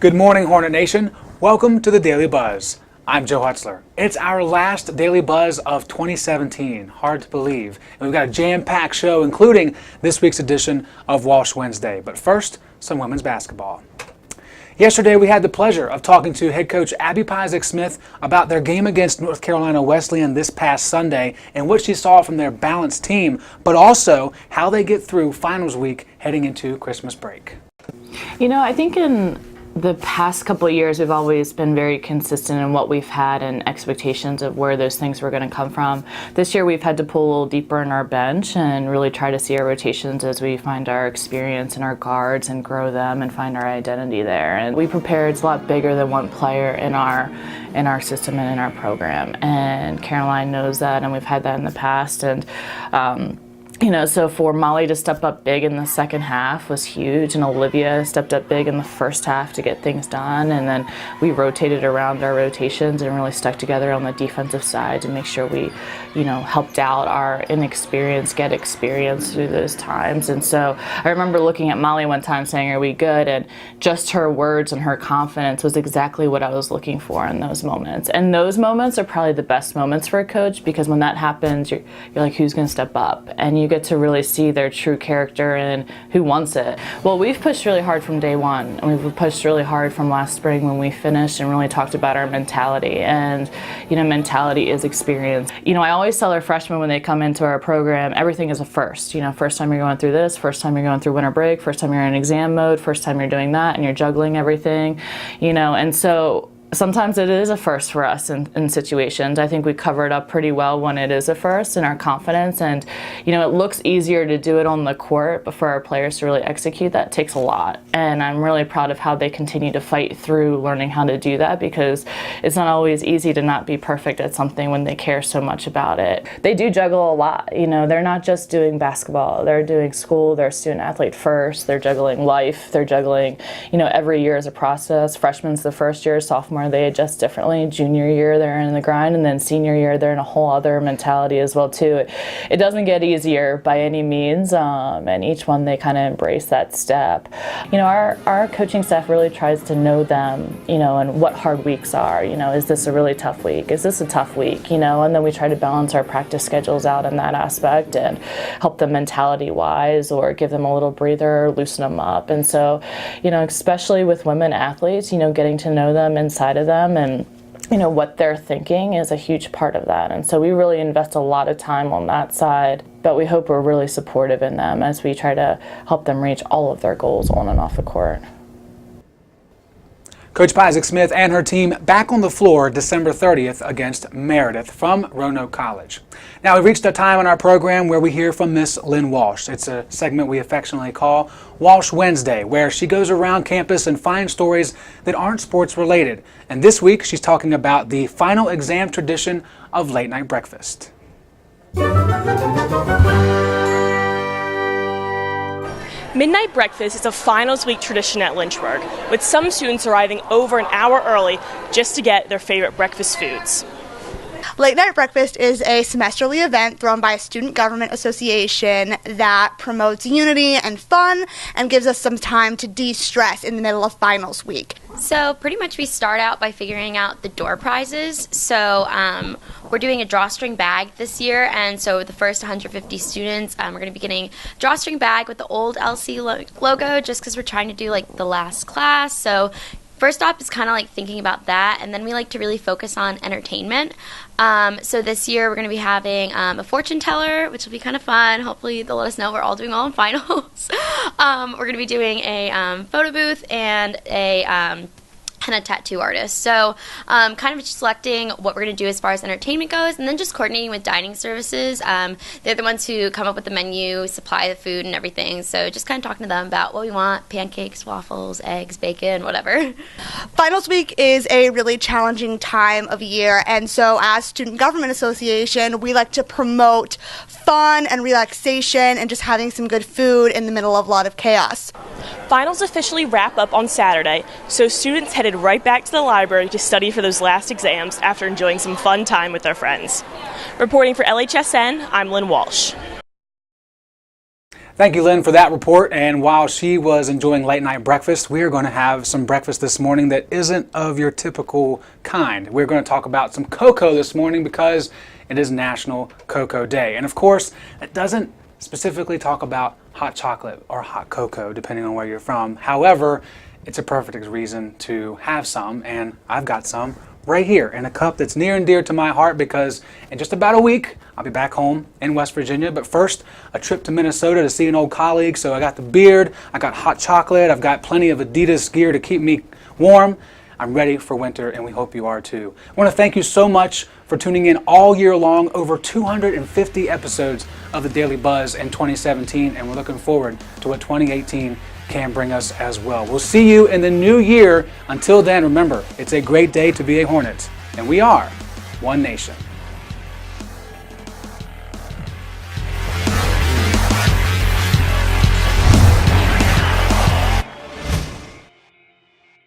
Good morning, Hornet Nation. Welcome to the Daily Buzz. I'm Joe Hutzler. It's our last Daily Buzz of 2017. Hard to believe. And we've got a jam-packed show, including this week's edition of Walsh Wednesday. But first, some women's basketball. Yesterday, we had the pleasure of talking to head coach Abby Pyzik Smith about their game against North Carolina Wesleyan this past Sunday and what she saw from their balanced team, but also how they get through finals week heading into Christmas break. You know, I think in the past couple of years, we've always been very consistent in what we've had and expectations of where those things were going to come from. This year, we've had to pull a little deeper in our bench and really try to see our rotations as we find our experience in our guards and grow them and find our identity there. And we prepare, it's a lot bigger than one player in our system and in our program. And Caroline knows that, and we've had that in the past. And you know, so for Molly to step up big in the second half was huge, and Olivia stepped up big in the first half to get things done, and then we rotated around our rotations and really stuck together on the defensive side to make sure we, you know, helped out our inexperience get experience through those times. And so I remember looking at Molly one time saying, "Are we good?" And just her words and her confidence was exactly what I was looking for in those moments. And those moments are probably the best moments for a coach, because when that happens, you're like, who's going to step up? And you get to really see their true character and who wants it. Well, we've pushed really hard from day one, and we've pushed really hard from last spring when we finished and really talked about our mentality. And, you know, mentality is experience. You know, I always tell our freshmen when they come into our program, everything is a first. You know, first time you're going through this, first time you're going through winter break, first time you're in exam mode, first time you're doing that, and you're juggling everything, you know, and so sometimes it is a first for us in situations. I think we cover it up pretty well when it is a first in our confidence. And, you know, it looks easier to do it on the court, but for our players to really execute that takes a lot. And I'm really proud of how they continue to fight through learning how to do that, because it's not always easy to not be perfect at something when they care so much about it. They do juggle a lot. You know, they're not just doing basketball. They're doing school. They're a student athlete first. They're juggling life. They're juggling, you know, every year is a process. Freshman's the first year, sophomore they adjust differently. Junior year, they're in the grind, and then senior year, they're in a whole other mentality as well too. It doesn't get easier by any means, and each one they kind of embrace that step. You know, our coaching staff really tries to know them, you know, and what hard weeks are. You know, is this a really tough week? Is this a tough week? You know, and then we try to balance our practice schedules out in that aspect and help them mentality-wise, or give them a little breather, loosen them up. And so, you know, especially with women athletes, you know, getting to know them inside of them and, you know, what they're thinking is a huge part of that. And so we really invest a lot of time on that side, but we hope we're really supportive in them as we try to help them reach all of their goals on and off the court. Coach Pyzik Smith and her team back on the floor December 30th against Meredith from Roanoke College. Now, we've reached a time in our program where we hear from Miss Lynn Walsh. It's a segment we affectionately call Walsh Wednesday, where she goes around campus and finds stories that aren't sports related. And this week, she's talking about the final exam tradition of late night breakfast. Midnight breakfast is a finals week tradition at Lynchburg, with some students arriving over an hour early just to get their favorite breakfast foods. Late Night Breakfast is a semesterly event thrown by a student government association that promotes unity and fun and gives us some time to de-stress in the middle of finals week. So pretty much we start out by figuring out the door prizes. So we're doing a drawstring bag this year, and so the first 150 students, we're going to be getting a drawstring bag with the old LC logo, just because we're trying to do like the last class. So first off is kind of like thinking about that, and then we like to really focus on entertainment. So this year we're going to be having a fortune teller, which will be kind of fun. Hopefully they'll let us know we're all doing well in finals. We're going to be doing a photo booth and a tattoo artist. So kind of just selecting what we're going to do as far as entertainment goes, and then just coordinating with dining services. They're the ones who come up with the menu, supply the food and everything. So just kind of talking to them about what we want: pancakes, waffles, eggs, bacon, whatever. Finals week is a really challenging time of year, and so as Student Government Association, we like to promote fun and relaxation and just having some good food in the middle of a lot of chaos. Finals officially wrap up on Saturday, so students headed right back to the library to study for those last exams after enjoying some fun time with their friends. Reporting for LHSN, I'm Lynn Walsh. Thank you, Lynn, for that report. And while she was enjoying late night breakfast, we are going to have some breakfast this morning that isn't of your typical kind. We're going to talk about some cocoa this morning because it is National Cocoa Day. And of course, it doesn't specifically talk about hot chocolate or hot cocoa, depending on where you're from. However, it's a perfect reason to have some, and I've got some right here in a cup that's near and dear to my heart because in just about a week, I'll be back home in West Virginia. But first, a trip to Minnesota to see an old colleague. So I got the beard, I got hot chocolate, I've got plenty of Adidas gear to keep me warm. I'm ready for winter, and we hope you are too. I want to thank you so much for tuning in all year long, over 250 episodes of the Daily Buzz in 2017, and we're looking forward to what 2018 can bring us as well. We'll see you in the new year. Until then, remember, it's a great day to be a Hornet, and we are one nation.